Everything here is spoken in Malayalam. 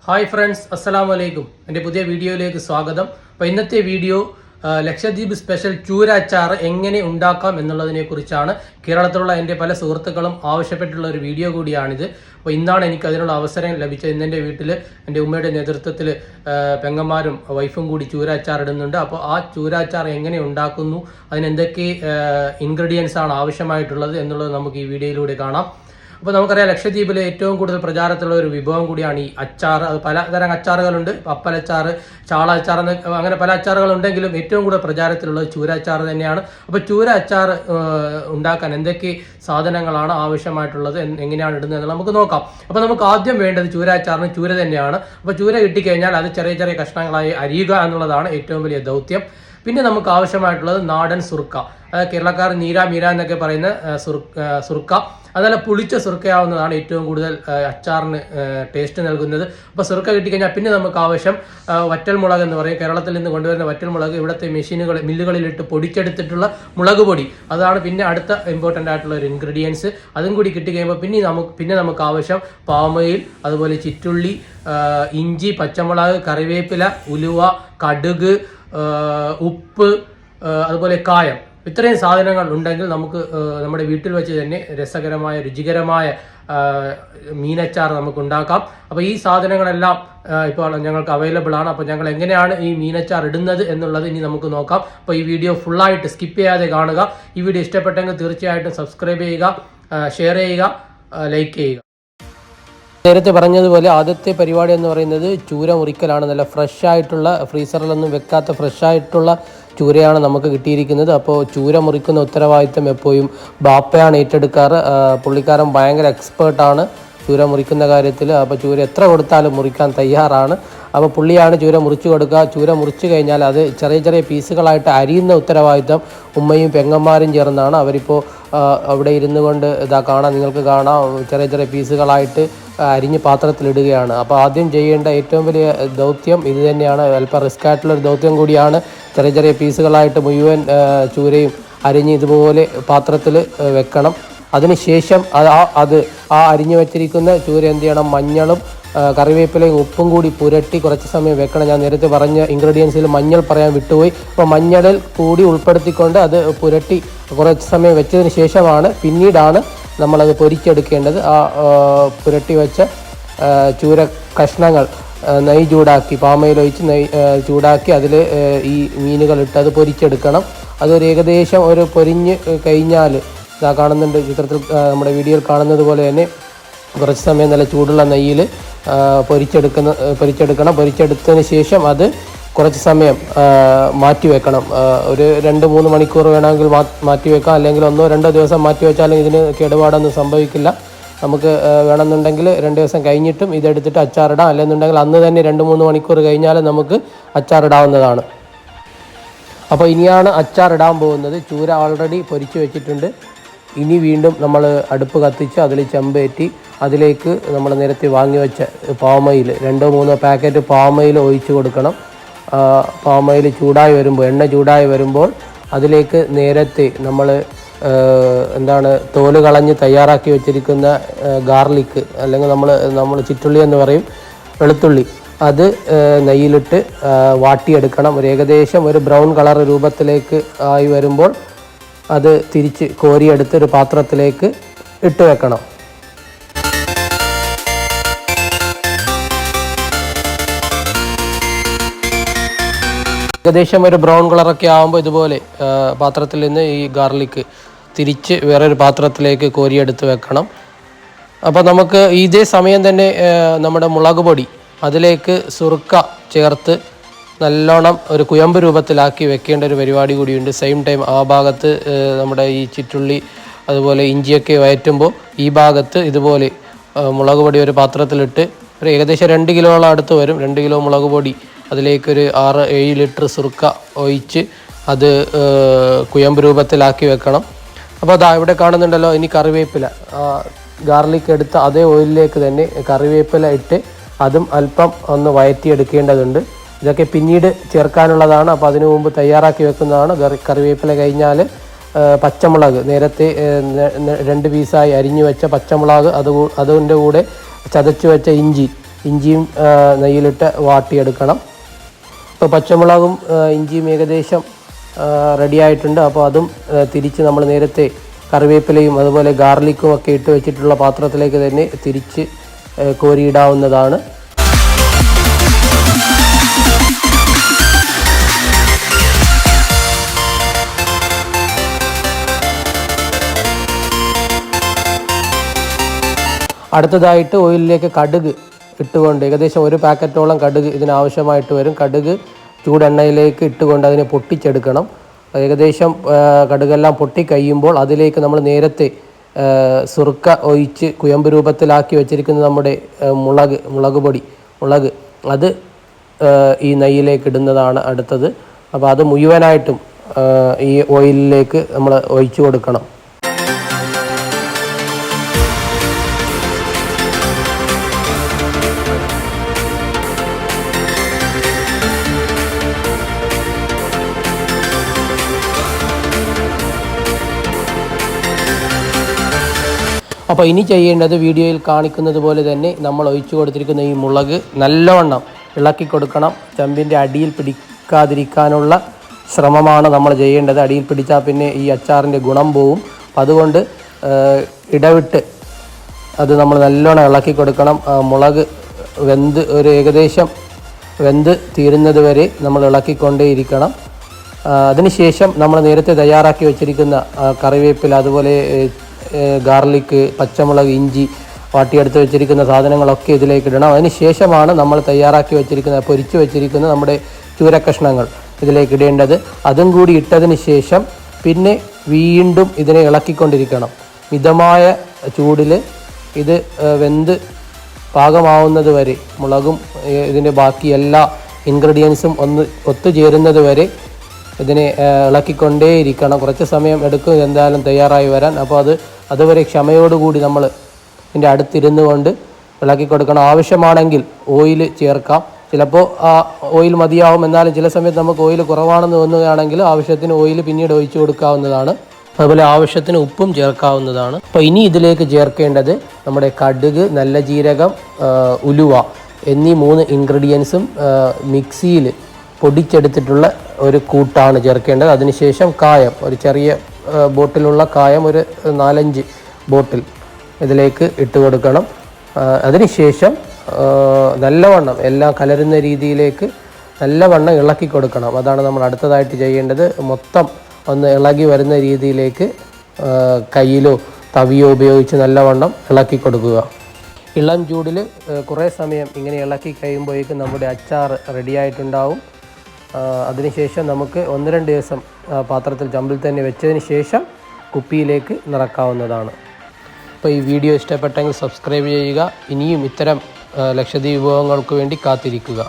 ഹായ് ഫ്രണ്ട്സ്, അസ്സലാമു അലൈക്കും. എൻ്റെ പുതിയ വീഡിയോയിലേക്ക് സ്വാഗതം. അപ്പോൾ ഇന്നത്തെ വീഡിയോ ലക്ഷദ്വീപ് സ്പെഷ്യൽ ചൂര അച്ചാർ എങ്ങനെ ഉണ്ടാക്കാം എന്നുള്ളതിനെ കുറിച്ചാണ്. കേരളത്തിലുള്ള എൻ്റെ പല സുഹൃത്തുക്കളും ആവശ്യപ്പെട്ടുള്ള ഒരു വീഡിയോ കൂടിയാണിത്. അപ്പോൾ ഇന്നാണ് എനിക്ക് അതിനുള്ള അവസരം ലഭിച്ചത്. ഇന്ന് എൻ്റെ വീട്ടിൽ എൻ്റെ ഉമ്മയുടെ നേതൃത്വത്തിൽ പെങ്ങന്മാരും വൈഫും കൂടി ചൂര അച്ചാർ ഇടുന്നുണ്ട്. അപ്പോൾ ആ ചൂര അച്ചാർ എങ്ങനെ ഉണ്ടാക്കുന്നു, അതിനെന്തൊക്കെ ഇൻഗ്രീഡിയൻസ് ആണ് ആവശ്യമായിട്ടുള്ളത് എന്നുള്ളത് നമുക്ക് ഈ വീഡിയോയിലൂടെ കാണാം. അപ്പോൾ നമുക്കറിയാം, ലക്ഷദ്വീപിലെ ഏറ്റവും കൂടുതൽ പ്രചാരത്തിലുള്ള ഒരു വിഭവം കൂടിയാണ് ഈ അച്ചാർ. അത് പലതരം അച്ചാറുകളുണ്ട്. പപ്പലച്ചാർ, ചാള അച്ചാർ, അങ്ങനെ പല അച്ചാറുകളുണ്ടെങ്കിലും ഏറ്റവും കൂടുതൽ പ്രചാരത്തിലുള്ളത് ചൂര അച്ചാർ തന്നെയാണ്. അപ്പോൾ ചൂര അച്ചാർ ഉണ്ടാക്കാൻ എന്തൊക്കെ സാധനങ്ങളാണ് ആവശ്യമായിട്ടുള്ളത്, എങ്ങനെയാണ് ഇടുന്നത് എന്ന് നമുക്ക് നോക്കാം. അപ്പോൾ നമുക്ക് ആദ്യം വേണ്ടത് ചൂര അച്ചാറിന് ചൂര തന്നെയാണ്. അപ്പോൾ ചൂര കിട്ടിക്കഴിഞ്ഞാൽ അത് ചെറിയ ചെറിയ കഷ്ണങ്ങളായി അരിയുക എന്നുള്ളതാണ് ഏറ്റവും വലിയ ദൗത്യം. പിന്നെ നമുക്ക് ആവശ്യമായിട്ടുള്ളത് നാടൻ സുർക്ക, അതായത് കേരളക്കാർ നീര മീര എന്നൊക്കെ പറയുന്ന സുർക്ക. അതല്ല, പുളിച്ച സുർക്കയാവുന്നതാണ് ഏറ്റവും കൂടുതൽ അച്ചാറിന് ടേസ്റ്റ് നൽകുന്നത്. അപ്പോൾ സുർക്ക കിട്ടിക്കഴിഞ്ഞാൽ പിന്നെ നമുക്ക് ആവശ്യം വറ്റൽ മുളക് എന്ന് പറയും. കേരളത്തിൽ നിന്ന് കൊണ്ടുവരുന്ന വറ്റൽ മുളക് ഇവിടുത്തെ മില്ലുകളിലിട്ട് പൊടിച്ചെടുത്തിട്ടുള്ള മുളക് പൊടി, അതാണ് പിന്നെ അടുത്ത ഇമ്പോർട്ടൻ്റ് ആയിട്ടുള്ള ഒരു ഇൻഗ്രീഡിയൻസ്. അതും കൂടി കിട്ടിക്കഴിയുമ്പോൾ പിന്നെ നമുക്ക് ആവശ്യം പാമോയിൽ, അതുപോലെ ചിറ്റുള്ളി, ഇഞ്ചി, പച്ചമുളക്, കറിവേപ്പില, ഉലുവ, കടുക്, ഉപ്പ്, അതുപോലെ കായം. ഇത്രയും സാധനങ്ങൾ ഉണ്ടെങ്കിൽ നമുക്ക് നമ്മുടെ വീട്ടിൽ വെച്ച് തന്നെ രസകരമായ രുചികരമായ മീനച്ചാർ നമുക്ക് ഉണ്ടാക്കാം. അപ്പോൾ ഈ സാധനങ്ങളെല്ലാം ഇപ്പോൾ ഞങ്ങൾക്ക് അവൈലബിൾ ആണ്. അപ്പോൾ ഞങ്ങൾ എങ്ങനെയാണ് ഈ മീനച്ചാർ ഇടുന്നത് എന്നുള്ളത് ഇനി നമുക്ക് നോക്കാം. അപ്പോൾ ഈ വീഡിയോ ഫുള്ളായിട്ട് സ്കിപ്പ് ചെയ്യാതെ കാണുക. ഈ വീഡിയോ ഇഷ്ടപ്പെട്ടെങ്കിൽ തീർച്ചയായിട്ടും സബ്സ്ക്രൈബ് ചെയ്യുക, ഷെയർ ചെയ്യുക, ലൈക്ക് ചെയ്യുക. നേരത്തെ പറഞ്ഞതുപോലെ ആദ്യത്തെ പരിപാടി എന്ന് പറയുന്നത് ചൂര മുറിക്കലാണ്. നല്ല ഫ്രഷ് ആയിട്ടുള്ള, ഫ്രീസറിലൊന്നും വെക്കാത്ത ഫ്രഷ് ആയിട്ടുള്ള ചൂരയാണ് നമുക്ക് കിട്ടിയിരിക്കുന്നത്. അപ്പോൾ ചൂര മുറിക്കുന്ന ഉത്തരവാദിത്തം എപ്പോഴും ബാപ്പയാണ് ഏറ്റെടുക്കാറ്. പുള്ളിക്കാരൻ ഭയങ്കര എക്സ്പേർട്ടാണ് ചൂര മുറിക്കുന്ന കാര്യത്തിൽ. അപ്പോൾ ചൂര എത്ര കൊടുത്താലും മുറിക്കാൻ തയ്യാറാണ്. അപ്പോൾ പുള്ളിയാണ് ചൂര മുറിച്ച് കൊടുക്കുക. ചൂര മുറിച്ച് കഴിഞ്ഞാൽ അത് ചെറിയ ചെറിയ പീസുകളായിട്ട് അരിയുന്ന ഉത്തരവാദിത്തം ഉമ്മയും പെങ്ങന്മാരും ചേർന്നാണ്. അവരിപ്പോൾ അവിടെ ഇരുന്നു കൊണ്ട് നിങ്ങൾക്ക് കാണാം, ചെറിയ ചെറിയ പീസുകളായിട്ട് അരിഞ്ഞ് പാത്രത്തിലിടുകയാണ്. അപ്പോൾ ആദ്യം ചെയ്യേണ്ട ഏറ്റവും വലിയ ദൗത്യം ഇത് തന്നെയാണ്. അല്പം റിസ്ക് ആയിട്ടുള്ളൊരു ദൗത്യം കൂടിയാണ്. ചെറിയ ചെറിയ പീസുകളായിട്ട് മുഴുവൻ ചൂരയും അരിഞ്ഞ് ഇതുപോലെ പാത്രത്തിൽ വെക്കണം. അതിനുശേഷം ആ അരിഞ്ഞു വെച്ചിരിക്കുന്ന ചൂര എന്ത് ചെയ്യണം, മഞ്ഞളും കറിവേപ്പിലയും ഉപ്പും കൂടി പുരട്ടി കുറച്ച് സമയം വെക്കണം. ഞാൻ നേരത്തെ പറഞ്ഞ ഇൻഗ്രീഡിയൻസിൽ മഞ്ഞൾ പറയാൻ വിട്ടുപോയി. അപ്പോൾ മഞ്ഞളിൽ കൂടി ഉൾപ്പെടുത്തിക്കൊണ്ട് അത് പുരട്ടി കുറച്ച് സമയം വെച്ചതിന് ശേഷമാണ് പിന്നീടാണ് നമ്മളത് പൊരിച്ചെടുക്കേണ്ടത്. ആ പുരട്ടി വെച്ച ചൂര കഷ്ണങ്ങൾ നെയ്യ് ചൂടാക്കി, പാമയിലൊഴിച്ച് ചൂടാക്കി അതിൽ ഈ മീനുകളിട്ട് അത് പൊരിച്ചെടുക്കണം. അതൊരു ഏകദേശം ഒരു പൊരിഞ്ഞ് കഴിഞ്ഞാൽ കാണുന്നുണ്ട് ചിത്രത്തിൽ, നമ്മുടെ വീഡിയോയിൽ കാണുന്നത് പോലെ തന്നെ കുറച്ച് സമയം നല്ല ചൂടുള്ള നെയ്യിൽ പൊരിച്ചെടുക്കണം. പൊരിച്ചെടുത്തതിന് ശേഷം അത് കുറച്ച് സമയം മാറ്റി വെക്കണം. ഒരു 2-3 മണിക്കൂർ വേണമെങ്കിൽ മാറ്റി വെക്കാം, അല്ലെങ്കിൽ 1-2 ദിവസം മാറ്റി വെച്ചാലും ഇതിന് കേടുപാടൊന്നും സംഭവിക്കില്ല. നമുക്ക് വേണമെന്നുണ്ടെങ്കിൽ 2 ദിവസം കഴിഞ്ഞിട്ടും ഇതെടുത്തിട്ട് അച്ചാറിടാം, അല്ലെന്നുണ്ടെങ്കിൽ അന്ന് തന്നെ 2-3 മണിക്കൂർ കഴിഞ്ഞാൽ നമുക്ക് അച്ചാറിടാവുന്നതാണ്. അപ്പോൾ ഇനിയാണ് അച്ചാറിടാൻ പോകുന്നത്. ചൂര ഓൾറെഡി പൊരിച്ച് വെച്ചിട്ടുണ്ട്. ഇനി വീണ്ടും നമ്മൾ അടുപ്പ് കത്തിച്ച് അതിൽ ചെമ്പേറ്റി അതിലേക്ക് നമ്മൾ നേരത്തെ വാങ്ങി വെച്ച പാമോയിൽ 2-3 പാക്കറ്റ് പാമോയിൽ ഒഴിച്ച് കൊടുക്കണം. പാമോയിൽ ചൂടായി വരുമ്പോൾ, എണ്ണ ചൂടായി വരുമ്പോൾ അതിലേക്ക് നേരത്തെ നമ്മൾ തോല് കളഞ്ഞ് തയ്യാറാക്കി വെച്ചിരിക്കുന്ന ഗാർലിക്ക്, അല്ലെങ്കിൽ നമ്മൾ ചിറ്റുള്ളി എന്ന് പറയും, വെളുത്തുള്ളി, അത് നെയ്യിലിട്ട് വാട്ടിയെടുക്കണം. ഏകദേശം ഒരു ബ്രൗൺ കളർ രൂപത്തിലേക്ക് ആയി വരുമ്പോൾ അത് തിരിച്ച് കോരിയെടുത്ത് ഒരു പാത്രത്തിലേക്ക് ഇട്ട് വെക്കണം. ഏകദേശം ഒരു ബ്രൗൺ കളറൊക്കെ ആകുമ്പോൾ ഇതുപോലെ പാത്രത്തിൽ നിന്ന് ഈ ഗാർലിക്ക് തിരിച്ച് വേറൊരു പാത്രത്തിലേക്ക് കോരിയെടുത്ത് വെക്കണം. അപ്പോൾ നമുക്ക് ഇതേ സമയം തന്നെ നമ്മുടെ മുളക് പൊടി, അതിലേക്ക് സുർക്ക ചേർത്ത് നല്ലോണം ഒരു കുഴമ്പ് രൂപത്തിലാക്കി വെക്കേണ്ട ഒരു പരിപാടി കൂടിയുണ്ട്. സെയിം ടൈം ആ ഭാഗത്ത് നമ്മുടെ ഈ ചിറ്റുള്ളി അതുപോലെ ഇഞ്ചിയൊക്കെ വയറ്റുമ്പോൾ ഈ ഭാഗത്ത് ഇതുപോലെ മുളക് പൊടി ഒരു പാത്രത്തിലിട്ട് ഒരു ഏകദേശം 2 കിലോളം അടുത്ത് വരും. 2 കിലോ മുളക് പൊടി, അതിലേക്കൊരു 6-7 ലിറ്റർ സുർക്ക ഒഴിച്ച് അത് കുഴമ്പ് രൂപത്തിലാക്കി വെക്കണം. അപ്പോൾ ഇവിടെ കാണുന്നുണ്ടല്ലോ, ഇനി കറിവേപ്പില, ഗാർലിക് എടുത്ത അതേ ഓയിലിലേക്ക് തന്നെ കറിവേപ്പില ഇട്ട് അതും അല്പം ഒന്ന് വയറ്റിയെടുക്കേണ്ടതുണ്ട്. ഇതൊക്കെ പിന്നീട് ചേർക്കാനുള്ളതാണ്. അപ്പോൾ അതിനു മുമ്പ് തയ്യാറാക്കി വെക്കുന്നതാണ്. കറിവേപ്പില കഴിഞ്ഞാൽ പച്ചമുളക്, നേരത്തെ 2 പീസായി അരിഞ്ഞു വെച്ച പച്ചമുളക്, അതിൻ്റെ കൂടെ ചതച്ച് വെച്ച ഇഞ്ചി, ഇഞ്ചിയും നെയ്യിലിട്ട് വാട്ടിയെടുക്കണം. ഇപ്പോൾ പച്ചമുളകും ഇഞ്ചിയും ഏകദേശം റെഡി ആയിട്ടുണ്ട്. അപ്പോൾ അതും തിരിച്ച് നമ്മൾ നേരത്തെ കറിവേപ്പിലയും അതുപോലെ ഗാർലിക്കും ഒക്കെ ഇട്ട് വെച്ചിട്ടുള്ള പാത്രത്തിലേക്ക് തന്നെ തിരിച്ച് കോരിയിടാവുന്നതാണ്. അടുത്തതായിട്ട് ഓയിലിലേക്ക് കടുക് ഇട്ടുകൊണ്ട് ഏകദേശം 1 പാക്കറ്റോളം കടുക് ഇതിനാവശ്യമായിട്ട് വരും. കടുക് ചൂടെണ്ണയിലേക്ക് ഇട്ടുകൊണ്ട് അതിനെ പൊട്ടിച്ചെടുക്കണം. ഏകദേശം കടുകെല്ലാം പൊട്ടിക്കഴിയുമ്പോൾ അതിലേക്ക് നമ്മൾ നേരത്തെ സുർക്ക ഒഴിച്ച് കുഴമ്പ് രൂപത്തിലാക്കി വെച്ചിരിക്കുന്ന നമ്മുടെ മുളക് അത് ഈ നെയ്യിലേക്ക് ഇടുന്നതാണ് അടുത്തത്. അപ്പോൾ അത് മുഴുവനായിട്ടും ഈ ഓയിലിലേക്ക് നമ്മൾ ഒഴിച്ചു കൊടുക്കണം. അപ്പോൾ ഇനി ചെയ്യേണ്ടത് വീഡിയോയിൽ കാണിക്കുന്നത് പോലെ തന്നെ നമ്മൾ ഒഴിച്ചു കൊടുത്തിരിക്കുന്ന ഈ മുളക് നല്ലവണ്ണം ഇളക്കി കൊടുക്കണം. ചെമ്പിൻ്റെ അടിയിൽ പിടിക്കാതിരിക്കാനുള്ള ശ്രമമാണ് നമ്മൾ ചെയ്യേണ്ടത്. അടിയിൽ പിടിച്ചാൽ പിന്നെ ഈ അച്ചാറിൻ്റെ ഗുണം പോവും. അതുകൊണ്ട് ഇടവിട്ട് അത് നമ്മൾ നല്ലോണം ഇളക്കി കൊടുക്കണം. മുളക് ഏകദേശം വെന്ത് തീരുന്നത് വരെ നമ്മൾ ഇളക്കിക്കൊണ്ടേയിരിക്കണം. അതിനുശേഷം നമ്മൾ നേരത്തെ തയ്യാറാക്കി വെച്ചിരിക്കുന്ന കറിവേപ്പില, അതുപോലെ ഗാർലിക്ക്, പച്ചമുളക്, ഇഞ്ചി വാട്ടിയെടുത്ത് വെച്ചിരിക്കുന്ന സാധനങ്ങളൊക്കെ ഇതിലേക്ക് ഇടണം. അതിന് ശേഷമാണ് നമ്മൾ തയ്യാറാക്കി വെച്ചിരിക്കുന്ന പൊരിച്ചു വെച്ചിരിക്കുന്ന നമ്മുടെ ചൂരക്കഷ്ണങ്ങൾ ഇതിലേക്ക് ഇടേണ്ടത്. അതും കൂടി ഇട്ടതിന് ശേഷം പിന്നെ വീണ്ടും ഇതിനെ ഇളക്കിക്കൊണ്ടിരിക്കണം. മിതമായ ചൂടിൽ ഇത് വെന്ത് പാകമാവുന്നത് വരെ, മുളകും ഇതിൻ്റെ ബാക്കി എല്ലാ ഇൻഗ്രീഡിയൻസും ഒന്ന് ഒത്തുചേരുന്നത് വരെ ഇതിനെ ഇളക്കിക്കൊണ്ടേയിരിക്കണം. കുറച്ച് സമയം എടുക്കും എന്തായാലും തയ്യാറായി വരാൻ. അപ്പോൾ അതുവരെ ക്ഷമയോടുകൂടി നമ്മൾ ഇതിൻ്റെ അടുത്തിരുന്നു കൊണ്ട് ഇളക്കി കൊടുക്കണം. ആവശ്യമാണെങ്കിൽ ഓയിൽ ചേർക്കാം. ചിലപ്പോൾ ഓയിൽ മതിയാവും. എന്നാലും ചില സമയത്ത് നമുക്ക് ഓയിൽ കുറവാണെന്ന് തോന്നുകയാണെങ്കിൽ ആവശ്യത്തിന് ഓയിൽ പിന്നീട് ഒഴിച്ചു കൊടുക്കാവുന്നതാണ്. അതുപോലെ ആവശ്യത്തിന് ഉപ്പും ചേർക്കാവുന്നതാണ്. അപ്പോൾ ഇനി ഇതിലേക്ക് ചേർക്കേണ്ടത് നമ്മുടെ കടുക്, നല്ല ജീരകം, ഉലുവ എന്നീ 3 ഇൻഗ്രീഡിയൻസും മിക്സിയിൽ പൊടിച്ചെടുത്തിട്ടുള്ള ഒരു കൂട്ടാണ് ചേർക്കേണ്ടത്. അതിനുശേഷം കായം, ഒരു ചെറിയ ബോട്ടിലുള്ള കായം ഒരു 4-5 ബോട്ടിൽ ഇതിലേക്ക് ഇട്ട് കൊടുക്കണം. അതിനുശേഷം നല്ലവണ്ണം എല്ലാം കലരുന്ന രീതിയിലേക്ക് നല്ലവണ്ണം ഇളക്കി കൊടുക്കണം. അതാണ് നമ്മൾ അടുത്തതായിട്ട് ചെയ്യേണ്ടത്. മൊത്തം ഒന്ന് ഇളകി വരുന്ന രീതിയിലേക്ക് കയ്യിലോ തവിയോ ഉപയോഗിച്ച് നല്ലവണ്ണം ഇളക്കി കൊടുക്കുക. ഇളം ചൂടിൽ കുറേ സമയം ഇങ്ങനെ ഇളക്കി കഴിയുമ്പോഴേക്കും നമ്മുടെ അച്ചാർ റെഡിയായിട്ടുണ്ടാവും. അതിനുശേഷം നമുക്ക് 1-2 ദിവസം പാത്രത്തിൽ ചമ്പിൽ തന്നെ വെച്ചതിന് ശേഷം കുപ്പിയിലേക്ക് നിറക്കാവുന്നതാണ്. അപ്പോൾ ഈ വീഡിയോ ഇഷ്ടപ്പെട്ടെങ്കിൽ സബ്സ്ക്രൈബ് ചെയ്യുക. ഇനിയും ഇത്തരം ലക്ഷദ്വീപ് വിഭവങ്ങൾക്ക് വേണ്ടി കാത്തിരിക്കുക.